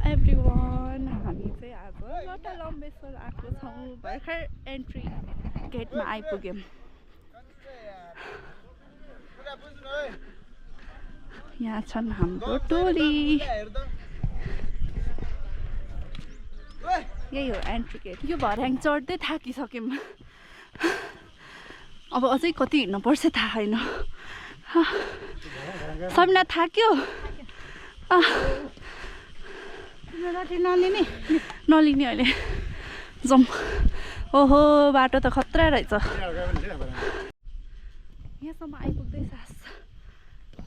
Everyone हामी चाहिँ अब लटा लम्बेश्वर आएको छौँ भर्खर एन्ट्री गेटमा आइपुग्यौँ यहाँ छन् हाम्रो टोली यही हो एन्ट्री गेट यो भर्याङ चढ्दै थाकिसक्यौँ अब अझै कति हिँड्नुपर्छ थाहा छैन सबिना थाक्यो नलिने अहिले जाउँ ओहो बाटो त खतरा रहेछ यहाँसम्म आइपुग्दै सास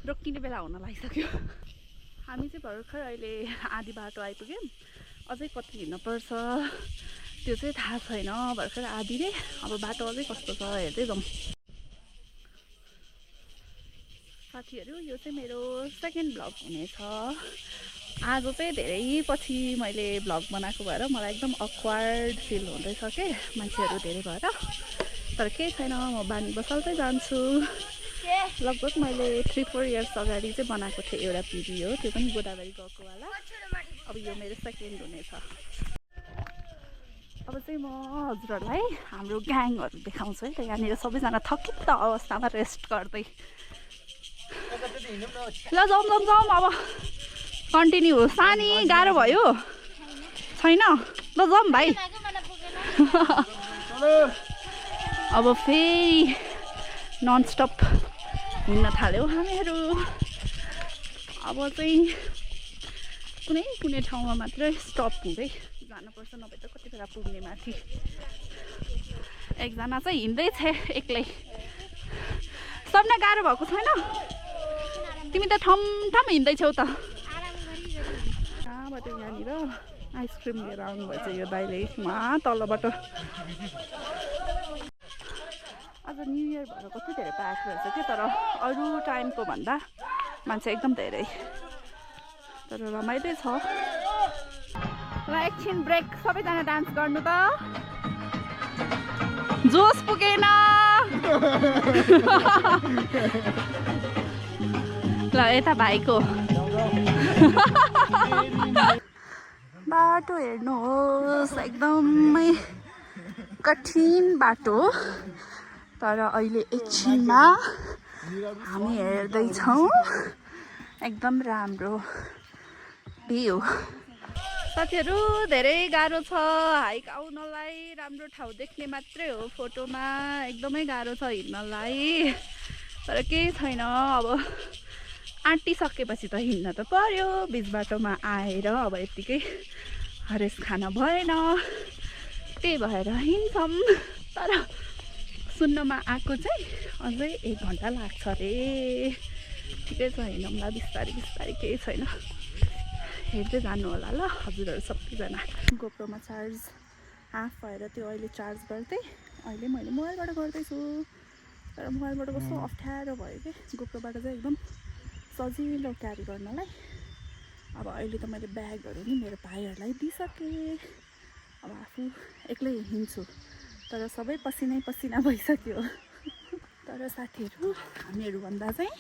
रोकिने बेला हुन लागिसक्यो हामी चाहिँ भर्खर अहिले आधी बाटो आइपुग्यौँ अझै कति हिँड्नुपर्छ त्यो चाहिँ थाहा छैन भर्खर आधी नै अब बाटो अझै कस्तो छ हेर्दै जाउँ साथीहरू यो चाहिँ मेरो सेकेन्ड भ्लग हुनेछ आज चाहिँ धेरै पछि मैले भ्लग बनाएको भएर मलाई एकदम अक्वार्ड फिल हुँदैछ के मान्छेहरू धेरै भएर तर केही छैन म बानी बसाल्दै जान्छु लगभग मैले 3-4 इयर्स अगाडि चाहिँ बनाएको थिएँ एउटा भिडियो त्यो पनि गोदावरी गएको वाला अब यो मेरो सेकेन्ड हुनेछ अब चाहिँ म हजुरहरूलाई हाम्रो ग्याङहरू देखाउँछु है त यहाँनिर सबैजना थकित अवस्थामा रेस्ट गर्दै ल जाउँ जाउँ जाउँ अब कन्टिन्यू सानी गाह्रो भयो छैन ल जाउँ भाइ अब फेरि ननस्टप हिँड्न थाल्यौँ हामीहरू अब चाहिँ कुनै कुनै ठाउँमा मात्रै स्टप हुँदै जानुपर्छ नभए त कति बेला पुग्ने माथि एकजना चाहिँ हिँड्दैछ एक्लै सबना गाह्रो भएको छैन तिमी त ठमठम हिँड्दैछौ त कहाँबाट यहाँनिर आइसक्रिम लिएर आउनुभएछ यो दाइले वहाँ तलबाट आज न्यु इयर भएर कति धेरै प्याक रहेछ क्या तर अरू टाइमको भन्दा मान्छे एकदम धेरै तर रमाइलो छ ल एकछिन ब्रेक सबैजना डान्स गर्नु त जोस पुगेन ल यता भाइको बाटो हेर्नुहोस् एकदमै कठिन बाटो तर अहिले एकछिनमा हामी हेर्दैछौँ एकदम राम्रो भ्यू साथीहरू धेरै गाह्रो छ हाइक आउनलाई राम्रो ठाउँ देख्ने मात्रै हो फोटोमा एकदमै गाह्रो छ हिँड्नलाई तर केही छैन अब आँटिसकेपछि त हिँड्न त पर्यो बिच बाटोमा आएर अब यत्तिकै हरेस खान भएन त्यही भएर हिँड्छौँ तर सुन्नमा आएको चाहिँ अझै 1 घन्टा लाग्छ अरे ठिकै छ हिँडौँला बिस्तारै बिस्तारै केही छैन हेर्दै जानु होला ल हजुरहरू सबैजना गोप्रोमा चार्ज हाफ भएर त्यो अहिले चार्ज गर्दै अहिले मैले मोबाइलबाट गर्दैछु तर मोबाइलबाट कस्तो अप्ठ्यारो भयो कि गोप्रोबाट चाहिँ एकदम सजिलो क्यारी गर्नलाई अब अहिले त मैले ब्यागहरू नि मेरो भाइहरूलाई दिइसकेँ अब आफू एक्लै हिँड्छु तर सबै पसिनै पसिना भइसक्यो तर साथीहरू हामीहरूभन्दा चाहिँ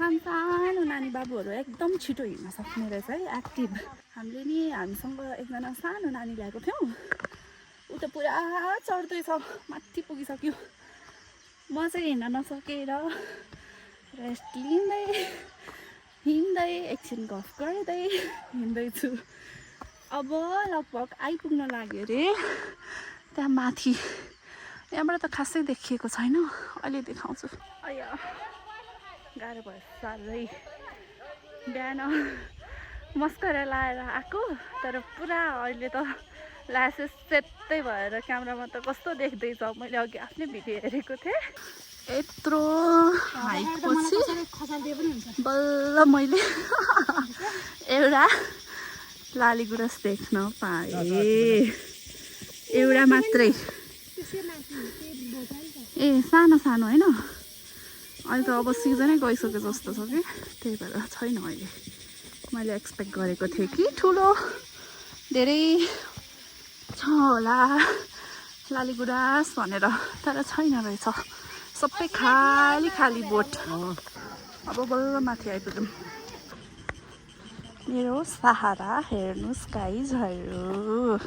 सानो नानी बाबुहरू एकदम छिटो हिँड्न सक्ने रहेछ है एक्टिभ हामीले नि हामीसँग एकजना सानो नानी ल्याएको थियौँ ऊ त पुरा चढ्दैछ माथि पुगिसक्यो म चाहिँ हिँड्न नसकेर रेस्ट लिँदै हिँड्दै एकछिन गफ गर्दै हिँड्दैछु अब लगभग आइपुग्न लाग्यो अरे त्यहाँ माथि यहाँबाट त खासै देखिएको छैन अहिले देखाउँछु अया गाह्रो भयो साह्रै बिहान मस्करा लाएर आएको तर पुरा अहिले त ल्यासेस सेतै भएर क्यामेरामा त कस्तो देख्दैछ मैले अघि आफ्नै भिडियो हेरेको थिएँ यत्रो हाइटपछि बल्ल मैले एउटा लालीगुराँस देख्न पाएँ एउटा मात्रै ए सानो सानो होइन अहिले त अब सिजनै गइसक्यो जस्तो छ कि त्यही भएर छैन अहिले मैले एक्सपेक्ट गरेको थिएँ कि ठुलो धेरै छ होला लालीगुराँस भनेर तर छैन रहेछ सबै खाली खाली बोट अब बल्ल माथि आइपुग्यौँ मेरो सहारा हेर्नुहोस् गाइजहरू।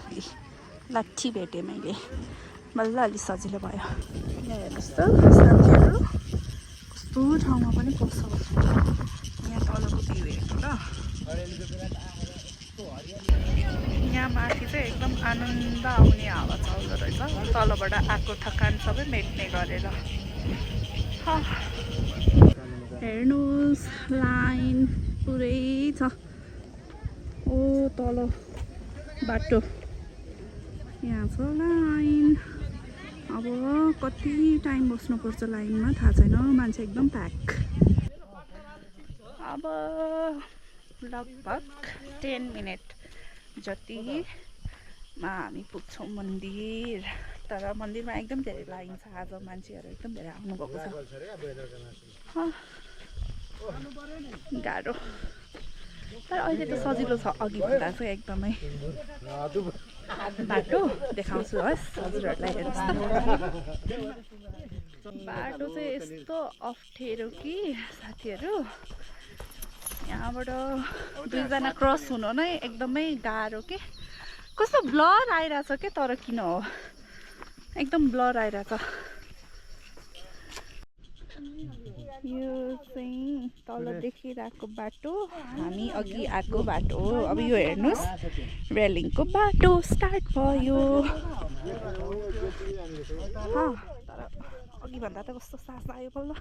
लाठी भेटेँ मैले, बल्ल अलि सजिलो भयो। यहाँ हेर्नुहोस् त साथीहरू, कस्तो ठाउँमा पनि पस्छ। यहाँ तलको भ्यू हेर्नु ल। यहाँ माथि चाहिँ एकदम आनन्द आउने हावा चल्दो रहेछ, तलबाट आएको थकान सबै मेट्ने गरेर। हेर्नुहोस् लाइन पुरै छ। ओ तल बाटो, यहाँ छ लाइन। अब कति टाइम बस्नुपर्छ लाइनमा थाहा छैन, मान्छे एकदम प्याक। अब लगभग 10 मिनट जतिमा हामी पुग्छौँ मन्दिर। तर मन्दिरमा एकदम धेरै लाइन छ आज, मान्छेहरू एकदम धेरै आउनुभएको छ। गाह्रो, तर अहिले त सजिलो छ, अघि भन्दा चाहिँ एकदमै। बाटो देखाउँछु हस् हजुरहरूलाई, हेर्नुहोस् त। बाटो चाहिँ यस्तो अप्ठ्यारो कि साथीहरू, यहाँबाट दुईजना क्रस हुनु नै एकदमै गाह्रो के। कस्तो ब्लर आइरहेछ के, तर किन हो एकदम ब्लर आइरहेछ। यो चाहिँ तल देखिरहेको बाटो हामी अघि आएको बाटो हो। अब यो हेर्नुहोस् रेलिङको बाटो स्टार्ट भयो। तर अघि भन्दा त कस्तो सास आयो बल्ल।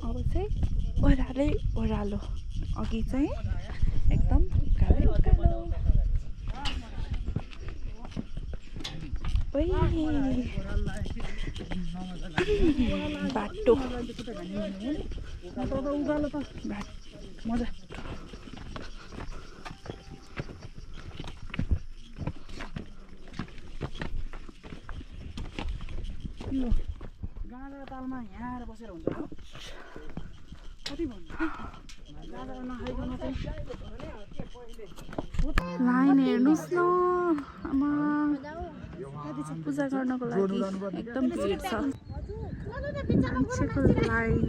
अब चाहिँ ओह्रालै ओह्रालो, अघि चाहिँ एकदम उकालै उकालो। बाटो मजा। यो गाँडा तालमा यहाँ आएर बसेर हुन्छ कति भन्नु। लाइन हेर्नुहोस् न, आमा पूजा गर्नको लागि एकदम भिड छ मान्छेको लाइन।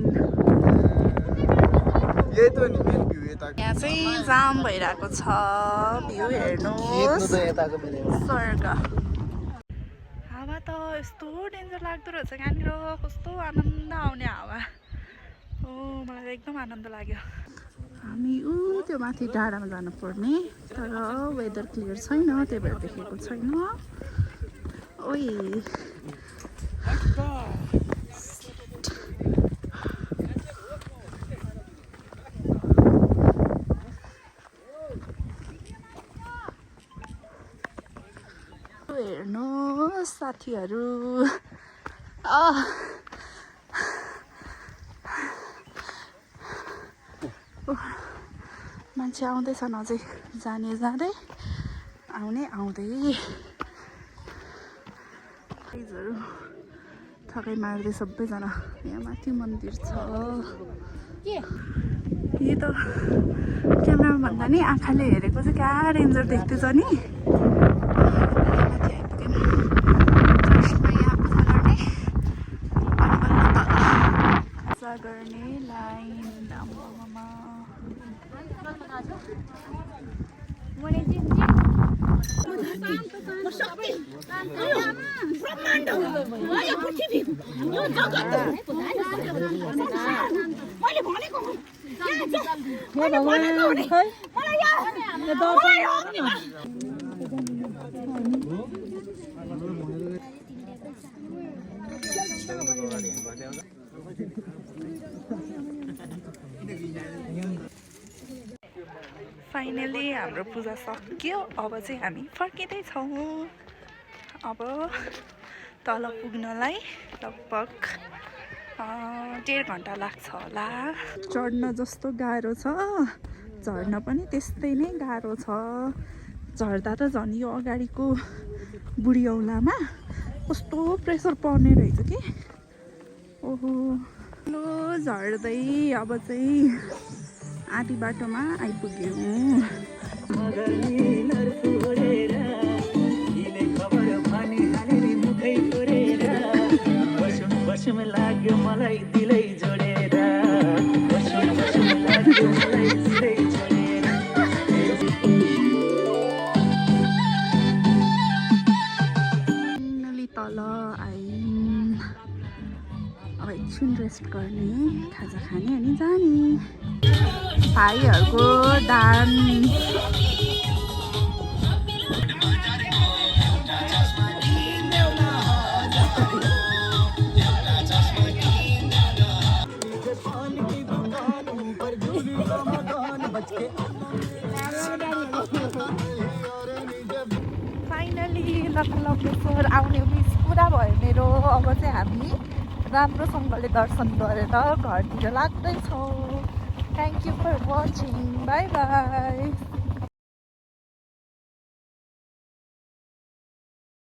यहाँ चाहिँ जाम भइरहेको छ। भ्यू हेर्नुहोस्, स्वर्ग। हावा त यस्तो डेन्जर लाग्दो रहेछ यहाँनिर, कस्तो आनन्द आउने हावा। ओ मलाई एकदम आनन्द लाग्यो। हामी त्यो माथि डाँडामा जानुपर्ने, तर वेदर क्लियर छैन, त्यही भएर देखेको छैन। ओइ हेर्नुहोस् साथीहरू, मान्छे आउँदैछन् अझै, जाने जाँदै आउने आउँदै। थकाइ मार्दै सबैजना। यहाँ माथि मन्दिर छ। यो त क्यामेरामा भन्दा नि आँखाले हेरेको चाहिँ क्या डेन्जर देख्दैछ नि। गर्ने लाइन आम्मामा। फाइनली हाम्रो पूजा सकियो। अब चाहिँ हामी फर्किँदैछौँ। अब तल पुग्नलाई लगभग 1.5 घन्टा लाग्छ होला। चढ्न जस्तो गाह्रो छ, झर्न पनि त्यस्तै नै गाह्रो छ। झर्दा त झन् यो अगाडिको बुढी औँलामा कस्तो प्रेसर पर्ने रहेछ कि। ओहो लो झर्दै अब चाहिँ आधी बाटोमा आइपुग्यौँ। लाग्यो मलाई दिलै जोडेर, लाग्यो मलाई दिलै जोडेर। एकछिन रेस्ट गर्ने, खाजा खाने अनि जाने। भाइहरूको दान फाइनली लक्ष्मेश्वर आउने विस पुरा भयो मेरो। अब चाहिँ हामी राम्रोसँगले दर्शन गरेर घरतिर लाग्दैछौँ। Thank you for watching, bye by.